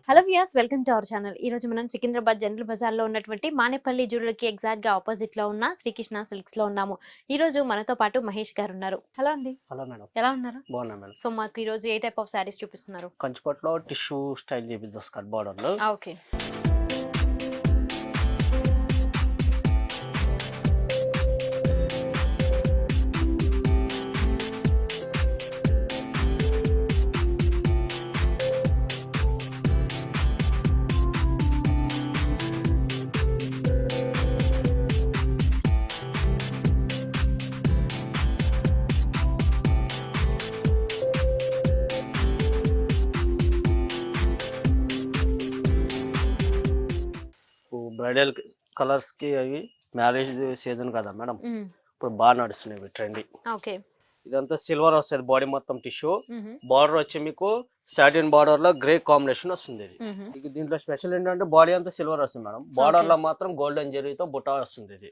Hello viewers, welcome to our channel. ఈ రోజు మనం సికింద్రాబాద్ జనరల్ బజార్ లో ఉన్నటువంటి మానేపల్లి జ్యువెలరీకి ఎగ్జాక్ట్ గా ఆపోజిట్ లో ఉన్న శ్రీకృష్ణ సిల్క్స్ లో ఉన్నాము. ఈ రోజు మనతో పాటు మహేష్ గారు ఉన్నారు. హలో అండి. Hello madam. ఎలా ఉన్నారు? బాగున్నా మేడం. సో మాకు ఈ రోజు ఏ టైప్ ఆఫ్ సారీస్ చూపిస్తున్నారు? కంచిపట్లో టిష్యూ స్టైల్ చేపిద్దాం స్కర్ట్ బార్డర్ లో. ఓకే. బ్రైడల్ కలర్స్ కి అవి మ్యారేజ్ సీజన్ కదా మేడం, ఇప్పుడు బాగా నడుస్తున్నాయి ట్రెండీ. ఓకే. ఇదంతా సిల్వర్ వస్తుంది, బాడీ మొత్తం టిష్యూ. బార్డర్ వచ్చి మీకు సాటిన్ బార్డర్ లో గ్రే కాంబినేషన్ వస్తుంది. ఇది దీంట్లో స్పెషల్ ఏంటంటే బాడీ అంతా సిల్వర్ వస్తుంది మేడం, బార్డర్ లో మాత్రం గోల్డెన్ జెరీతో బుటా వస్తుంది. ఇది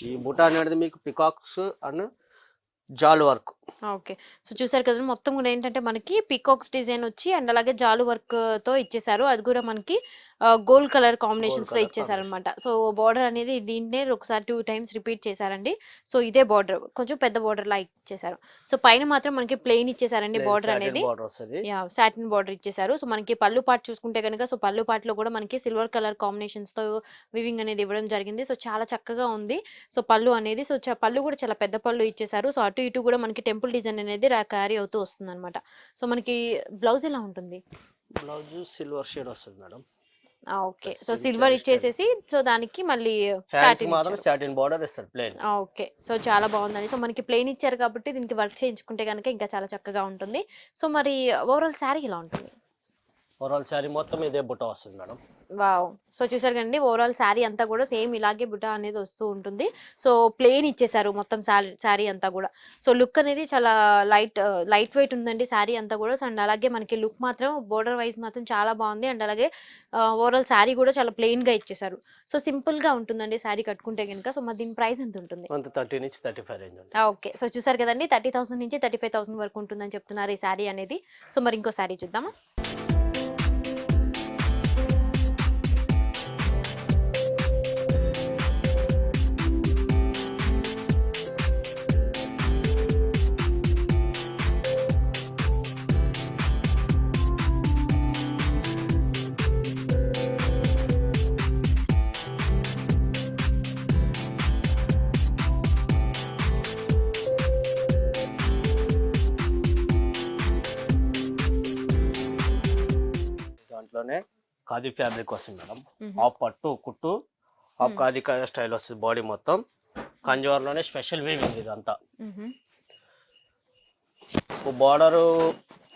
ఈ బుటా అనేది మీకు పికాక్స్ అండ్ జాల్ వర్క్. ఓకే. సో చూసారు కదా, మొత్తం కూడా ఏంటంటే మనకి పికాక్స్ డిజైన్ వచ్చి అండ్ అలాగే జాలు వర్క్ తో ఇచ్చేసారు. అది కూడా మనకి గోల్డ్ కలర్ కాంబినేషన్స్ లో ఇచ్చేసారు అనమాట. సో బార్డర్ అనేది దీన్నే ఒకసారి 2 times రిపీట్ చేశారండి. సో ఇదే బార్డర్ కొంచెం పెద్ద బార్డర్ లా ఇచ్చేసారు. సో పైన మాత్రం మనకి ప్లెయిన్ ఇచ్చేసారండి బార్డర్ అనేది. సాటిన్ బార్డర్ ఇచ్చేసారు. సో మనకి పళ్ళు పార్ట్ చూసుకుంటే కనుక, సో పళ్ళు పార్ట్ లో కూడా మనకి సిల్వర్ కలర్ కాంబినేషన్స్ తో వివింగ్ అనేది ఇవ్వడం జరిగింది. సో చాలా చక్కగా ఉంది. సో పళ్ళు అనేది, సో పళ్ళు కూడా చాలా పెద్ద పళ్ళు ఇచ్చేసారు. సో అటు ఇటు కూడా మనకి టెంపుల్ డిజైన్ అనేది క్యారీ అవుతూ వస్తుంది అనమాట. సో మనకి బ్లౌజ్ ఎలా ఉంటుంది? బ్లౌజ్ సిల్వర్ షేడ్ వస్తుంది మేడం. ఓకే. సో సిల్వర్ ఇచ్చేసేసి సో దానికి మళ్ళీ సాటిన్ బార్డర్ ఇస్తారు ప్లెయిన్. ఓకే. సో చాలా బాగుందండి. సో మనకి ప్లెయిన్ ఇచ్చారు కాబట్టి దీనికి వర్క్ చేయించుకుంటే కనుక ఇంకా చాలా చక్కగా ఉంటుంది. సో మరి ఓవరాల్ శారీ ఎలా ఉంటుంది? ఓవరాల్ శారీ మొత్తం ఇదే బుట్ట వస్తుంది మేడం. వావ్. సో చూసారు కండి, ఓవరాల్ శారీ అంతా కూడా సేమ్ ఇలాగే బుటా అనేది వస్తూ ఉంటుంది. సో ప్లెయిన్ ఇచ్చేసారు మొత్తం శారీ అంతా కూడా. సో లుక్ అనేది చాలా లైట్ వెయిట్ ఉందండి శారీ అంతా కూడా. సో అండ్ అలాగే మనకి లుక్ మాత్రం బోర్డర్ వైజ్ మాత్రం చాలా బాగుంది. అండ్ అలాగే ఓవరాల్ శారీ కూడా చాలా ప్లెయిన్ గా ఇచ్చేసారు. సో సింపుల్ గా ఉంటుందండి శారీ కట్టుకుంటే కనుక. సో మరి దీని ప్రైస్ ఎంత ఉంటుంది? 30 నుంచి 35 రేంజ్. ఓకే. సో చూసారు కదండి, 30,000 నుంచి 35,000 వరకు ఉంటుందని చెప్తున్నారు ఈ శారీ అనేది. సో మరి ఇంకో శారీ చూద్దామా? దాంట్లోనే ఖాదీ ఫ్యాబ్రిక్ వస్తుంది మేడం. హాఫ్ పట్టు కుట్టు, హాఫ్ ఖాదీ స్టైల్ వస్తుంది బాడీ మొత్తం. కంజూవర్లోనే స్పెషల్ వీవింగ్ ఇదంతా. Border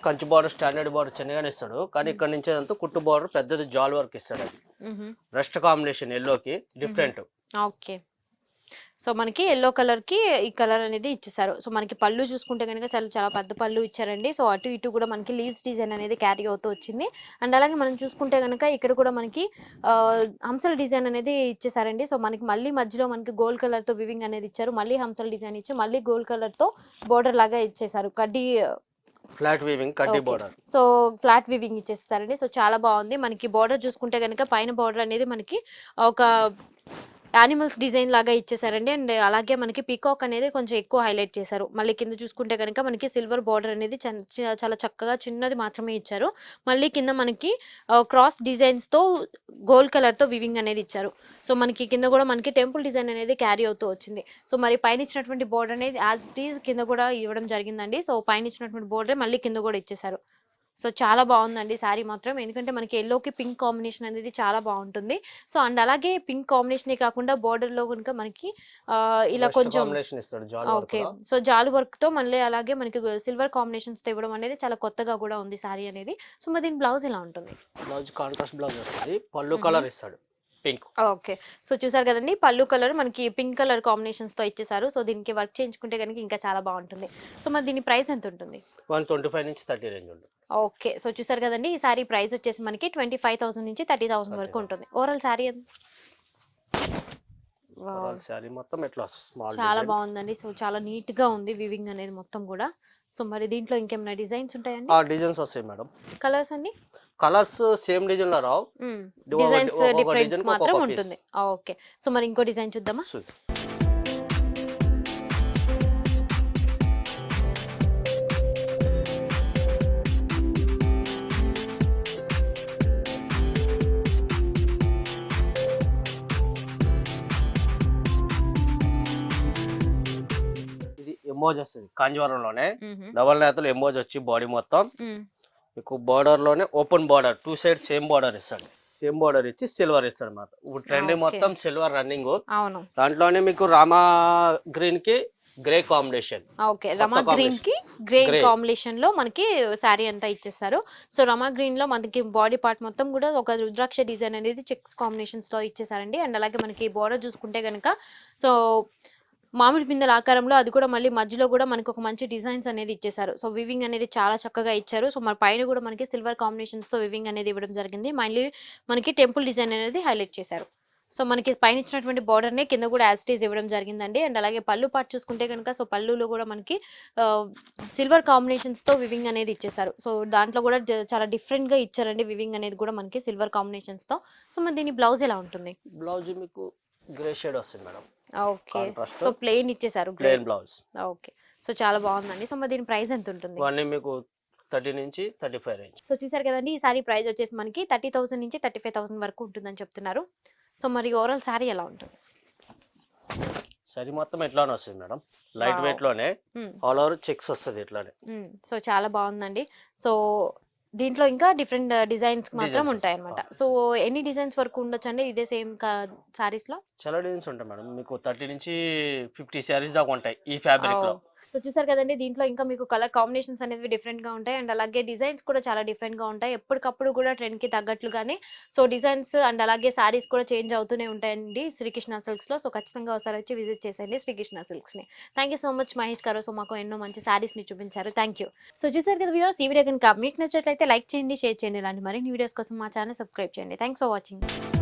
Kanchi border standard border చిన్నగానే ఇస్తాడు, కానీ ఇక్కడ నుంచి అంతా కుట్టు బార్డర్ పెద్దది జాల్ వర్క్ ఇస్తాడు. అది రెస్ట్ కాంబినేషన్ ఎల్లోకి డిఫరెంట్. ఓకే. సో మనకి ఎల్లో కలర్ కి ఈ కలర్ అనేది ఇచ్చేసారు. సో మనకి పళ్ళు చూసుకుంటే కనుక చాలా పెద్ద పళ్ళు ఇచ్చారండి. సో అటు ఇటు కూడా మనకి లీవ్స్ డిజైన్ అనేది క్యారీ అవుతూ వచ్చింది. అండ్ అలాగే మనం చూసుకుంటే కనుక ఇక్కడ కూడా మనకి హంసల డిజైన్ అనేది ఇచ్చేసారండి. సో మనకి మళ్ళీ మధ్యలో మనకి గోల్డ్ కలర్ తో వివింగ్ అనేది ఇచ్చారు, మళ్ళీ హంసల డిజైన్ ఇచ్చి మళ్ళీ గోల్డ్ కలర్ తో బోర్డర్ లాగా ఇచ్చేసారు. కడ్డీ ఫ్లాట్ వీవింగ్ కడ్డీ బోర్డర్. సో ఫ్లాట్ వీవింగ్ ఇచ్చేసారండి. సో చాలా బాగుంది. మనకి బోర్డర్ చూసుకుంటే కనుక పైన బోర్డర్ అనేది మనకి ఒక యానిమల్స్ డిజైన్ లాగా ఇచ్చేసారండి. అండ్ అలాగే మనకి పీకాక్ అనేది కొంచెం ఎక్కువ హైలైట్ చేశారు. మళ్ళీ కింద చూసుకుంటే కనుక మనకి సిల్వర్ బార్డర్ అనేది చాలా చక్కగా చిన్నది మాత్రమే ఇచ్చారు. మళ్ళీ కింద మనకి క్రాస్ డిజైన్స్ తో గోల్డ్ కలర్ తో వివింగ్ అనేది ఇచ్చారు. సో మనకి కింద కూడా మనకి టెంపుల్ డిజైన్ అనేది క్యారీ అవుతూ వచ్చింది. సో మరి పైన ఇచ్చినటువంటి బోర్డర్ అనేది యాజ్ ఇట్ ఈజ్ కింద కూడా ఇవ్వడం జరిగిందండి. సో పైన ఇచ్చినటువంటి బోర్డర్ మళ్ళీ కింద కూడా ఇచ్చేసారు. సో చాలా బాగుందండి శారీ మాత్రం, ఎందుకంటే మనకి ఎల్లోకి పింక్ కాంబినేషన్ అనేది చాలా బాగుంటుంది. సో అండ్ అలాగే పింక్ కాంబినేషన్ కాకుండా బోర్డర్ లో కనుక మనకి ఇలా కొంచెం ఓకే. సో జాలు వర్క్ తో మళ్ళీ అలాగే మనకి సిల్వర్ కాంబినేషన్స్ తో ఇవ్వడం అనేది చాలా కొత్తగా కూడా ఉంది శారీ అనేది. సో మరి దీని బ్లౌజ్ ఎలా ఉంటుంది? బ్లౌజ్ కాంట్రాస్ట్ బ్లౌజ్ వస్తుంది, పళ్ళు కలర్ ఇస్తాడు పింక్. ఓకే. సో చూసారు కదండి, పళ్ళు కలర్ మనకి పింక్ కలర్ కాంబినేషన్స్ తో ఇచ్చేసారు. సో దీనికి వర్క్ చేయించుకుంటే కనుక ఇంకా చాలా బాగుంటుంది. సో మరి దీని ప్రైస్ ఎంత ఉంటుంది? 125 నుంచి 30 రేంజ్ ఉంటుంది. ఓకే. సో చూసారు కదండి, ఈ సారీ ప్రైస్ వచ్చేసి మనకి 25,000 నుంచి 30,000 వరకు ఉంటుంది. ఓవరాల్ సారీ సారీ మొత్తం ఇట్లా స్మాల్ చాలా బాగుందండి. సో చాలా నీట్ గా ఉంది వివింగ్ అనేది మొత్తం కూడా. సో మరి దీంట్లో ఇంకేమైనా డిజైన్స్ ఉంటాయండి? డిజైన్స్ వస్తాయి మేడం. కలర్స్ అండి? కలర్స్ సేమ్ డిజైన్ లో రావు, డిజైన్స్ ఒక్కొక్క డిఫరెన్స్ డిజైన్ మాత్రం ఒక్కొక్క ఉంటుంది. ఓకే, సో మరి ఇంకో డిజైన్ చూద్దామా? ఇది ఎమోజ్ వస్తుంది కాంజీవరంలోనే, డబల్ నేతలు ఎమోజ్ వచ్చి బాడీ మొత్తం మీకు బార్డర్ లోనే open border, 2 side same border ఇస్తాడు, సేమ్ బార్డర్ ఇచ్చి సిల్వర్ ఇస్తాడు మాట. ఇప్పుడు ట్రెండింగ్ మొత్తం సిల్వర్ రన్నింగ్. అవును, దాంట్లోనే మీకు రామా గ్రీన్ కి గ్రే కాంబినేషన్. ఓకే, రమా గ్రీన్ కి గ్రే కాంబినేషన్ లో మనకి శారీ అంతా ఇచ్చేస్తారు. సో రమా గ్రీన్ లో మనకి బాడీ పార్ట్ మొత్తం కూడా ఒక రుద్రాక్ష డిజైన్ అనేది చెక్స్ కాంబినేషన్స్ లో ఇచ్చేసారండి. అండ్ అలాగే మనకి బోర్డర్ చూసుకుంటే కనుక సో మామిడి పిందెల ఆకారంలో, అది కూడా మళ్ళీ మధ్యలో కూడా మనకి ఒక మంచి డిజైన్స్ అనేది ఇచ్చేసారు. సో వివింగ్ అనేది చాలా చక్కగా ఇచ్చారు. సో మన పైన కూడా మనకి సిల్వర్ కాంబినేషన్స్ తో వివింగ్ అనేది ఇవ్వడం జరిగింది. మళ్ళీ మనకి టెంపుల్ డిజైన్ అనేది హైలైట్ చేశారు. సో మనకి పైన ఇచ్చినటువంటి బార్డర్ నే కింద కూడా యాస్టేజ్ ఇవ్వడం జరిగిందండి. అండ్ అలాగే పళ్ళు పార్ట్ చూసుకుంటే కనుక సో పళ్ళులో కూడా మనకి సిల్వర్ కాంబినేషన్స్ తో వివింగ్ అనేది ఇచ్చేసారు. సో దాంట్లో కూడా చాలా డిఫరెంట్ గా ఇచ్చారండి వివింగ్ అనేది కూడా మనకి సిల్వర్ కాంబినేషన్స్ తో. సో మరి దీని బ్లౌజ్ ఎలా ఉంటుంది? బ్లౌజ్ మీకు గ్రే షేడ్ వస్తుంది మేడం. ఓకే, సో ప్లెయిన్ ఇచ్చేసారు, ప్లెయిన్ బ్లౌజ్. ఓకే, సో చాలా బాగుందండి. సో మరి దీని ప్రైస్ ఎంత ఉంటుంది? ఇవన్నీ మీకు 30 నుంచి 35 రేంజ్. సో చూసారు కదండి, ఈ సారీ ప్రైస్ వచ్చేసి మనకి 30,000 నుంచి 35,000 వరకు ఉంటుందని చెప్తున్నారు. సో మరి ఓవరాల్ సారీ ఎలా ఉంటుంది? సారీ మొత్తం ఎట్లానే వస్తుంది మేడం, లైట్ వెయిట్ లోనే, ఆల్ ఓవర్ చెక్స్ వస్తుంది ఇట్లానే. సో చాలా బాగుందండి. సో దీంట్లో ఇంకా డిఫరెంట్ డిజైన్స్ మాత్రం ఉంటాయి అనమాట. సో ఎన్ని డిజైన్స్ వరకు ఉండొచ్చు అండి ఇదే సేమ్ సారీస్ లో? చాలా డిజైన్స్ ఉంటాయి మేడం, మీకు 30 నుంచి 50 సారీస్ దాకా ఉంటాయి ఈ ఫ్యాబ్రిక్ లో. సో చూసారు కదండి, దీంట్లో ఇంకా మీకు కలర్ కాంబినేషన్స్ అనేవి డిఫరెంట్ గా ఉంటాయి. అండ్ అలాగే డిజైన్స్ కూడా చాలా డిఫరెంట్ గా ఉంటాయి. ఎప్పటికప్పుడు కూడా ట్రెండ్ కి తగ్గట్లుగానే సో డిజైన్స్ అండ్ అలాగే సారీస్ కూడా చేంజ్ అవుతూనే ఉంటాయండి శ్రీకృష్ణ సిల్క్స్ లో. సో ఖచ్చితంగా ఒకసారి వచ్చి విజిట్ చేసేయండి శ్రీకృష్ణ సిల్క్స్ ని. Thank you so much Mahesh గారు. సో మాకు ఎన్నో మంచి సారీస్ ని చూపించారు. Thank you. సో చూసారు కదా వ్యూవర్స్, ఈ వీడియో కనుక మీకు నచ్చినట్లయితే లైక్ చేయండి, షేర్ చేయండి. ఇలాంటి మరిన్ని వీడియోస్ కోసం మా ఛానల్ సబ్స్క్రైబ్ చేయండి. Thanks for watching.